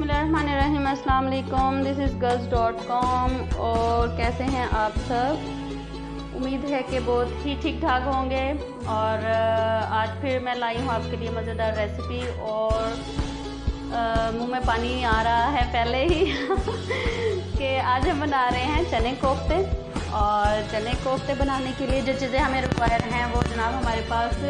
बिस्मिल्लाहिर्रहमानिर्रहीम। अस्सलाम वालेकुम। This is girls.com। और कैसे हैं आप सब? उम्मीद है कि बहुत ही ठीक ठाक होंगे। और आज फिर मैं लाई हूँ आपके लिए मज़ेदार रेसिपी और मुंह में पानी आ रहा है पहले ही कि आज हम बना रहे हैं चने कोफ्ते। और चने कोफ्ते बनाने के लिए जो चीज़ें हमें रिक्वायर हैं वो जनाब हमारे पास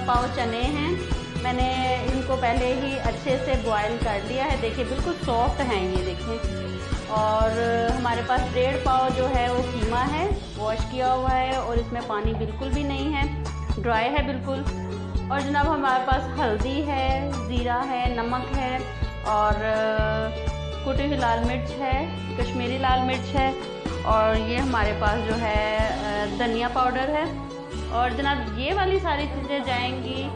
पाव चने हैं। मैंने इनको पहले ही अच्छे से बॉयल कर लिया है। देखिए बिल्कुल सॉफ्ट हैं ये, देखें। और हमारे पास 1.5 पाव जो है वो कीमा है, वॉश किया हुआ है और इसमें पानी बिल्कुल भी नहीं है, ड्राई है बिल्कुल। और जनाब हमारे पास हल्दी है, ज़ीरा है, नमक है और कुटी हुई लाल मिर्च है, कश्मीरी लाल मिर्च है। और ये हमारे पास जो है धनिया पाउडर है। और जनाब ये वाली सारी चीज़ें जाएंगी,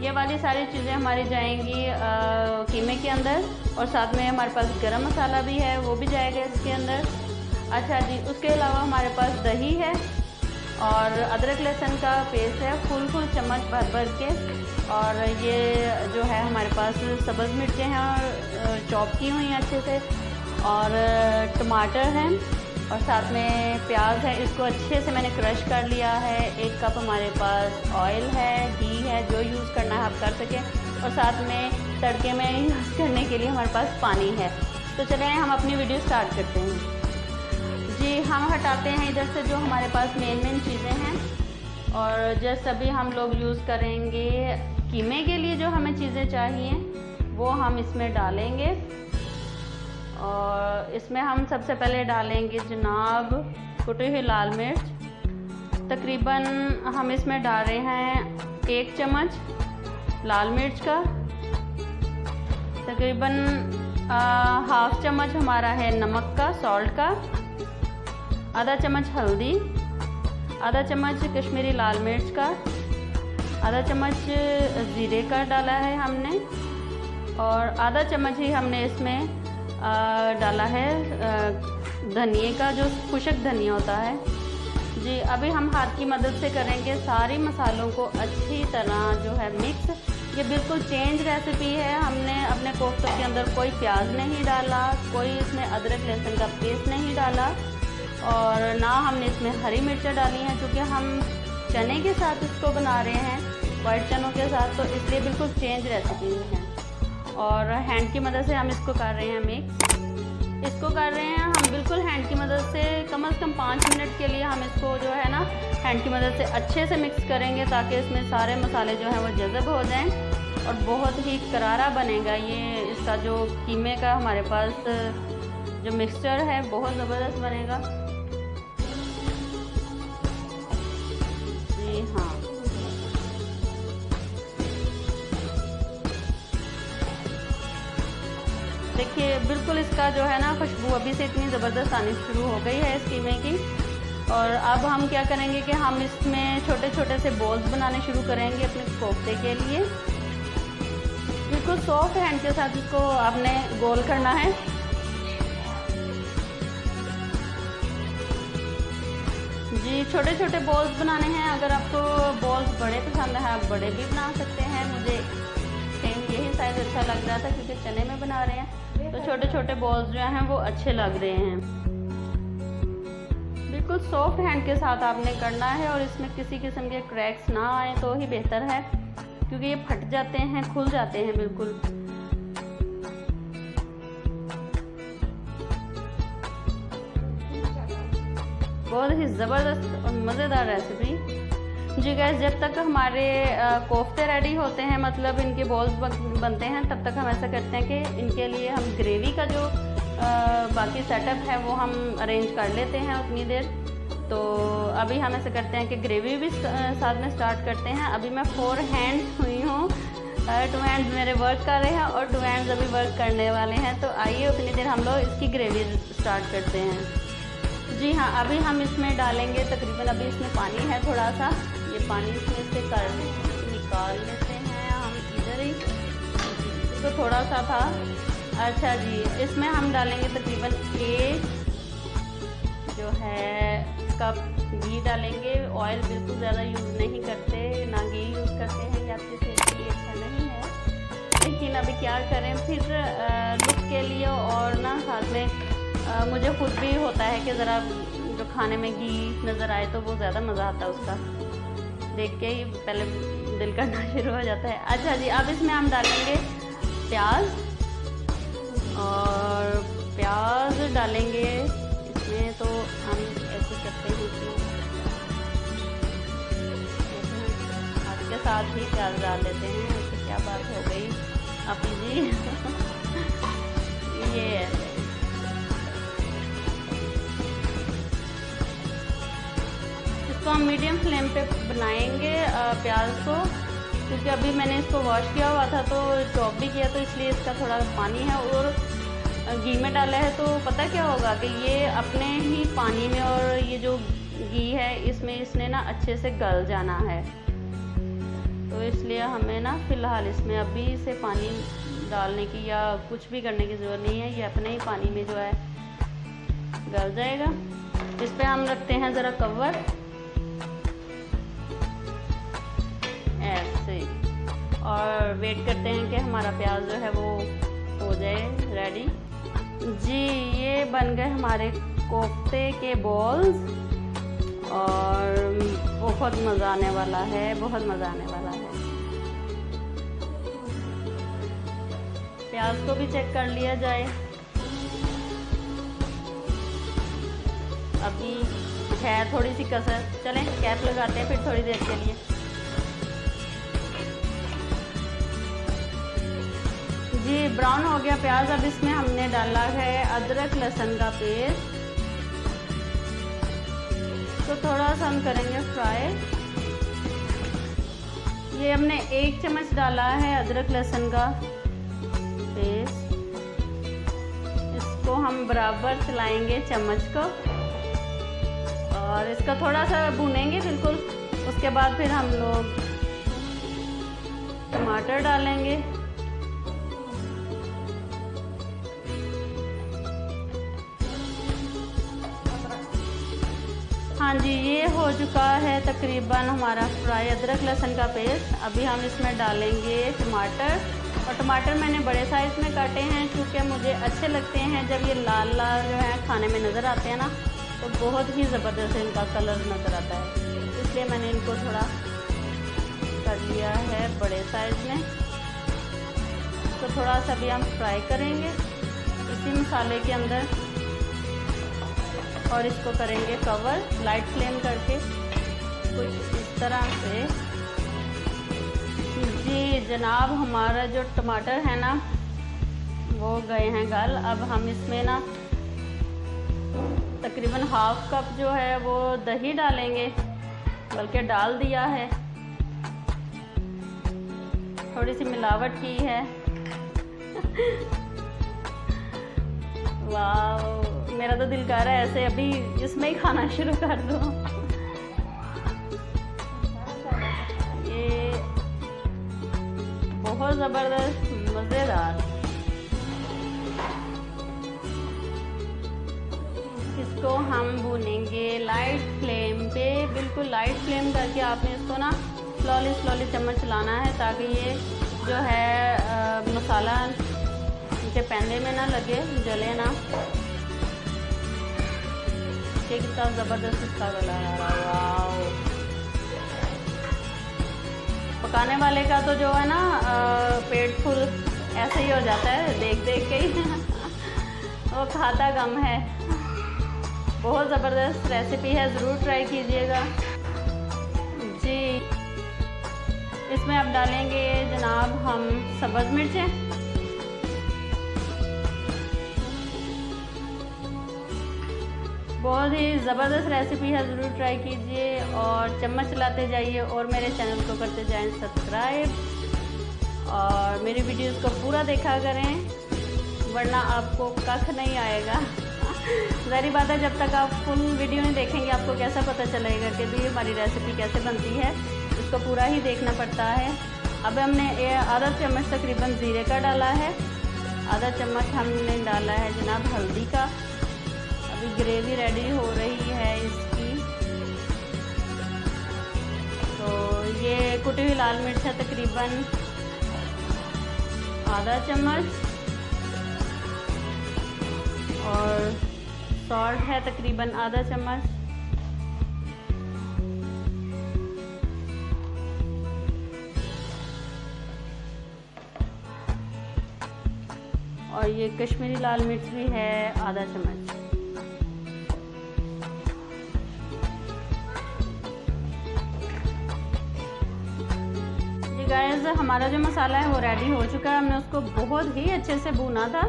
ये वाली सारी चीज़ें हमारी जाएंगी कीमे के अंदर। और साथ में हमारे पास गरम मसाला भी है, वो भी जाएगा इसके अंदर। अच्छा जी, उसके अलावा हमारे पास दही है और अदरक लहसुन का पेस्ट है, फुल चम्मच भर के। और ये जो है हमारे पास सब्ज़ मिर्चें हैं और चॉप की हुई हैं अच्छे से, और टमाटर हैं और साथ में प्याज है। इसको अच्छे से मैंने क्रश कर लिया है। 1 कप हमारे पास ऑयल है, घी है, जो यूज़ करना है आप कर सकें। और साथ में तड़के में यूज़ करने के लिए हमारे पास पानी है। तो चलें हम अपनी वीडियो स्टार्ट करते हैं जी। हम हटाते हैं इधर से जो हमारे पास मेन चीज़ें हैं। और जस्ट अभी हम लोग यूज़ करेंगे कीमे के लिए जो हमें चीज़ें चाहिए वो हम इसमें डालेंगे। और इसमें हम सबसे पहले डालेंगे जनाब कुटी हुई लाल मिर्च। तकरीबन हम इसमें डाल रहे हैं 1 चम्मच लाल मिर्च का, तकरीबन ½ चम्मच हमारा है नमक का, सॉल्ट का, आधा चम्मच हल्दी, आधा चम्मच कश्मीरी लाल मिर्च का, आधा चम्मच ज़ीरे का डाला है हमने। और आधा चम्मच ही हमने इसमें डाला है धनिए का, जो खुशक धनिया होता है जी। अभी हम हाथ की मदद से करेंगे सारी मसालों को अच्छी तरह जो है मिक्स। ये बिल्कुल चेंज रेसिपी है। हमने अपने कोफ्तों के अंदर कोई प्याज नहीं डाला, कोई इसमें अदरक लहसुन का पेस्ट नहीं डाला और ना हमने इसमें हरी मिर्चें डाली हैं, क्योंकि हम चने के साथ इसको बना रहे हैं, वाइट चनों के साथ, तो इसलिए बिल्कुल चेंज रेसिपी है। और हैंड की मदद से हम इसको कर रहे हैं मिक्स। इसको कर रहे हैं हम बिल्कुल हैंड की मदद से, कम से कम 5 मिनट के लिए हम इसको जो है ना हैंड की मदद से अच्छे से मिक्स करेंगे, ताकि इसमें सारे मसाले जो हैं वो जज़ब हो जाएं और बहुत ही करारा बनेगा ये। इसका जो कीमे का हमारे पास जो मिक्सचर है बहुत ज़बरदस्त बनेगा जी। हाँ, देखिए बिल्कुल इसका जो है ना खुशबू अभी से इतनी ज़बरदस्त आनी शुरू हो गई है इस कीमे की। और अब हम क्या करेंगे कि हम इसमें छोटे छोटे से बॉल्स बनाने शुरू करेंगे अपने कोफ्ते के लिए। बिल्कुल सॉफ्ट हैंड के साथ इसको आपने गोल करना है जी। छोटे छोटे बॉल्स बनाने हैं। अगर आपको बॉल्स बड़े पसंद है आप बड़े भी बना सकते हैं। मुझे सेम यही साइज़ अच्छा लग रहा था क्योंकि चने में बना रहे हैं, तो छोटे छोटे बॉल्स जो हैं वो अच्छे लग रहे हैं। बिल्कुल सॉफ्ट हैंड के साथ आपने करना है और इसमें किसी किस्म के क्रैक्स ना आए तो ही बेहतर है, क्योंकि ये फट जाते हैं, खुल जाते हैं बिल्कुल। बहुत ही ज़बरदस्त और मज़ेदार रेसिपी जी। गैस जब तक हमारे कोफ्ते रेडी होते हैं, मतलब इनके बॉल्स बनते हैं, तब तक हम ऐसा करते हैं कि इनके लिए हम ग्रेवी का जो बाकी सेटअप है वो हम अरेंज कर लेते हैं उतनी देर। तो अभी हम ऐसा करते हैं कि ग्रेवी भी साथ में स्टार्ट करते हैं। अभी मैं 4 हैंड्स हुई हूँ, 2 हैंड्स मेरे वर्क कर रहे हैं और 2 हैंड्स अभी वर्क करने वाले हैं। तो आइए उतनी देर हम लोग इसकी ग्रेवी स्टार्ट करते हैं जी। हाँ, अभी हम इसमें डालेंगे तकरीबन, अभी इसमें पानी है थोड़ा सा, ये पानी इसमें से निकाल लेते हैं हम इधर ही, तो थोड़ा सा था। अच्छा जी, इसमें हम डालेंगे तकरीबन 1 जो है कप घी डालेंगे। ऑयल बिल्कुल ज़्यादा यूज़ नहीं करते, ना घी यूज़ करते हैं, या आपके सेहत के लिए अच्छा नहीं है। लेकिन अभी क्या करें फिर लुक के लिए, और ना साथ में मुझे खुद भी होता है कि ज़रा जो खाने में घी नज़र आए तो वो ज़्यादा मज़ा आता है उसका, देख के ही पहले दिल करना शुरू हो जाता है। अच्छा जी, अब इसमें हम डालेंगे प्याज, और प्याज डालेंगे इसमें, तो हम ऐसे करते हैं कि हाथ के साथ ही प्याज डाल देते हैं। ऐसे क्या बात हो गई आपी जी ये है। इसको हम मीडियम फ्लेम पे बनाएंगे प्याज को, क्योंकि अभी मैंने इसको वॉश किया हुआ था तो चॉप भी किया, तो इसलिए इसका थोड़ा पानी है, और घी में डाला है तो पता क्या होगा कि ये अपने ही पानी में, और ये जो घी है इसमें इसने ना अच्छे से गल जाना है, तो इसलिए हमें ना फ़िलहाल इसमें अभी से पानी डालने की या कुछ भी करने की ज़रूरत नहीं है, ये अपने ही पानी में जो है गल जाएगा। इस पर हम रखते हैं ज़रा कवर ऐसे, और वेट करते हैं कि हमारा प्याज जो है वो हो जाए रेडी। जी, ये बन गए हमारे कोफ्ते के बॉल्स, और बहुत मज़ा आने वाला है, बहुत मज़ा आने वाला है। प्याज को भी चेक कर लिया जाए। अभी है थोड़ी सी कसर, चलें कैप लगाते हैं फिर थोड़ी देर के लिए। जी, ब्राउन हो गया प्याज। अब इसमें हमने डाला है अदरक लहसुन का पेस्ट, तो थोड़ा सा हम करेंगे फ्राई। ये हमने 1 चम्मच डाला है अदरक लहसुन का पेस्ट, इसको हम बराबर चलाएंगे चम्मच को, और इसका थोड़ा सा भूनेंगे बिल्कुल। उसके बाद फिर हम लोग टमाटर डालेंगे। हाँ जी, ये हो चुका है तकरीबन हमारा फ्राई अदरक लहसुन का पेस्ट। अभी हम इसमें डालेंगे टमाटर, और टमाटर मैंने बड़े साइज़ में काटे हैं क्योंकि मुझे अच्छे लगते हैं जब ये लाल लाल जो है खाने में नज़र आते हैं ना, तो बहुत ही ज़बरदस्त इनका कलर नज़र आता है, इसलिए मैंने इनको थोड़ा कर लिया है बड़े साइज़ में। तो थोड़ा सा भी हम फ्राई करेंगे इसी मसाले के अंदर, और इसको करेंगे कवर लाइट फ्लेम करके कुछ इस तरह से। जी जनाब, हमारा जो टमाटर है ना वो गए हैं गल। अब हम इसमें ना तकरीबन ½ कप जो है वो दही डालेंगे, बल्कि डाल दिया है, थोड़ी सी मिलावट की है। वाह, मेरा तो दिल कर रहा है ऐसे अभी इसमें ही खाना शुरू कर दूँ। ये बहुत ज़बरदस्त मज़ेदार। इसको हम भूनेंगे लाइट फ्लेम पे, बिल्कुल लाइट फ्लेम करके आपने इसको ना स्लोली चम्मच चलाना है, ताकि ये जो है मसाला इनके पैंदे में ना लगे, जले ना। कितना ज़बरदस्त इसका कलर आ रहा है। पकाने वाले का तो जो है ना पेट फुल ऐसे ही हो जाता है देख देख के ही वो खाता कम है। बहुत ज़बरदस्त रेसिपी है, ज़रूर ट्राई कीजिएगा जी। इसमें अब डालेंगे जनाब हम सब्ज़ मिर्चें, बहुत ही ज़बरदस्त रेसिपी है, ज़रूर ट्राई कीजिए, और चम्मच चलाते जाइए, और मेरे चैनल को करते जाएं सब्सक्राइब, और मेरी वीडियोस को पूरा देखा करें, वरना आपको कख नहीं आएगा। ज़ाहिर बात है, जब तक आप फुल वीडियो नहीं देखेंगे आपको कैसा पता चलेगा कि भी हमारी रेसिपी कैसे बनती है। इसको पूरा ही देखना पड़ता है। अब हमने आधा चम्मच तकरीबन ज़ीरे का डाला है, आधा चम्मच हमने डाला है जनाब हल्दी का। अभी ग्रेवी रेडी हो रही है इसकी, तो ये कुटी हुई लाल मिर्च है तकरीबन आधा चम्मच, और सॉल्ट है तकरीबन आधा चम्मच, और ये कश्मीरी लाल मिर्च भी है आधा चम्मच। ये गाइस हमारा जो मसाला है वो रेडी हो चुका है। हमने उसको बहुत ही अच्छे से भूना था,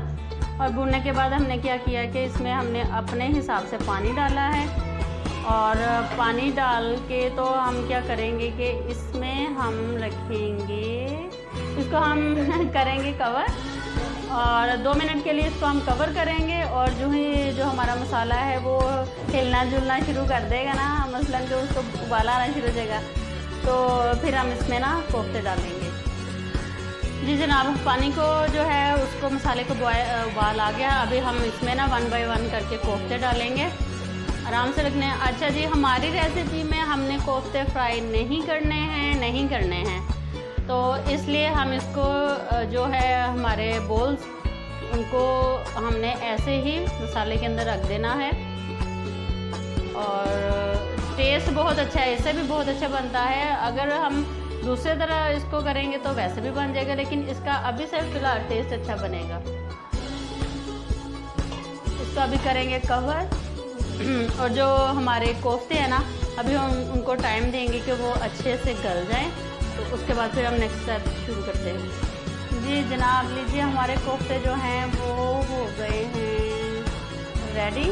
और भूनने के बाद हमने क्या किया कि इसमें हमने अपने हिसाब से पानी डाला है। और पानी डाल के तो हम क्या करेंगे कि इसमें हम रखेंगे, इसको हम करेंगे कवर, और 2 मिनट के लिए इसको हम कवर करेंगे। और जो हमारा मसाला है वो हिलना जुलना शुरू कर देगा ना, मसलन जो उसको उबाला आना शुरू हो जाएगा, तो फिर हम इसमें ना कोफ्ते डालेंगे। जी जनाब, पानी को जो है उसको मसाले को उबाल आ गया। अभी हम इसमें ना 1 बाय 1 करके कोफ्ते डालेंगे, आराम से रखने हैं। अच्छा जी, हमारी रेसिपी में हमने कोफ्ते फ्राई नहीं करने हैं, तो इसलिए हम इसको जो है हमारे बोल्स, उनको हमने ऐसे ही मसाले के अंदर रख देना है। और टेस्ट बहुत अच्छा है, इससे भी बहुत अच्छा बनता है। अगर हम दूसरे तरह इसको करेंगे तो वैसे भी बन जाएगा, लेकिन इसका अभी से फिलहाल टेस्ट अच्छा बनेगा। इसको अभी करेंगे कवर, और जो हमारे कोफ्ते हैं ना, अभी हम उनको टाइम देंगे कि वो अच्छे से गल जाएं, तो उसके बाद फिर हम नेक्स्ट स्टेप शुरू करते हैं। जी जनाब, लीजिए हमारे कोफ्ते जो हैं वो हो गए हैं रेडी।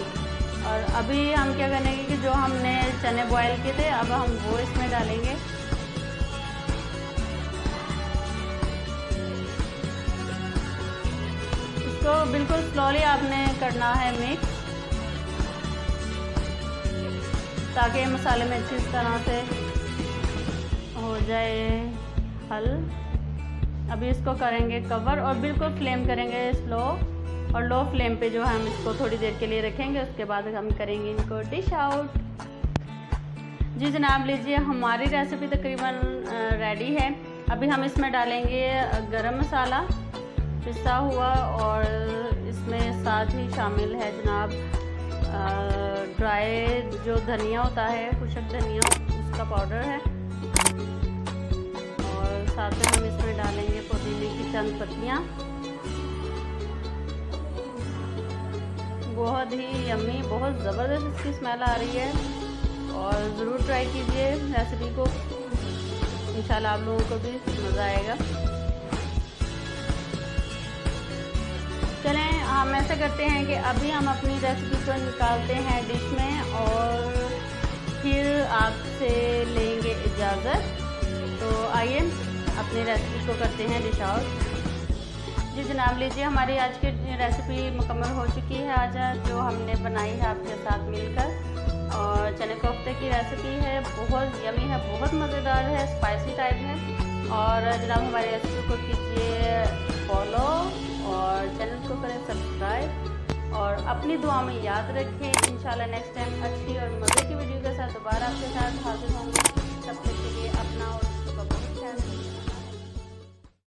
और अभी हम क्या करेंगे कि जो हमने चने बॉयल किए थे, अब हम वो इसमें डालेंगे। इसको बिल्कुल स्लोली आपने करना है मिक्स, ताकि मसाले में अच्छी तरह से हो जाए हल। अभी इसको करेंगे कवर, और बिल्कुल फ्लेम करेंगे स्लो, और लो फ्लेम पे जो है हम इसको थोड़ी देर के लिए रखेंगे। उसके बाद हम करेंगे इनको डिश आउट। जी जनाब, लीजिए हमारी रेसिपी तकरीबन रेडी है। अभी हम इसमें डालेंगे गरम मसाला पिसा हुआ, और इसमें साथ ही शामिल है जनाब ड्राई जो धनिया होता है, खुशक धनिया, उसका पाउडर है। और साथ में हम इसमें डालेंगे पुदीने की चंद पत्तियाँ। बहुत ही यम्मी, बहुत ज़बरदस्त इसकी स्मेल आ रही है, और ज़रूर ट्राई कीजिए रेसिपी को, इंशाल्लाह आप लोगों को भी मज़ा आएगा। चलें, हम ऐसा करते हैं कि अभी हम अपनी रेसिपी को निकालते हैं डिश में, और फिर आपसे लेंगे इजाज़त। तो आइए अपनी रेसिपी को करते हैं डिश आउट। जी जनाब, लीजिए हमारी आज की रेसिपी मुकम्मल हो चुकी है आज जो हमने बनाई है आपके साथ मिलकर। और चने कोफ्ते की रेसिपी है, बहुत यमी है, बहुत मज़ेदार है, स्पाइसी टाइप है। और जनाब हमारी रेसिपी को कीजिए फॉलो, और चैनल को करें सब्सक्राइब, और अपनी दुआ में याद रखें। इंशाल्लाह नेक्स्ट टाइम अच्छी और मज़े की वीडियो के साथ दोबारा आपके साथ हाजिर होंगे। तब तक के लिए अपना और बहुत ख्याल रखें।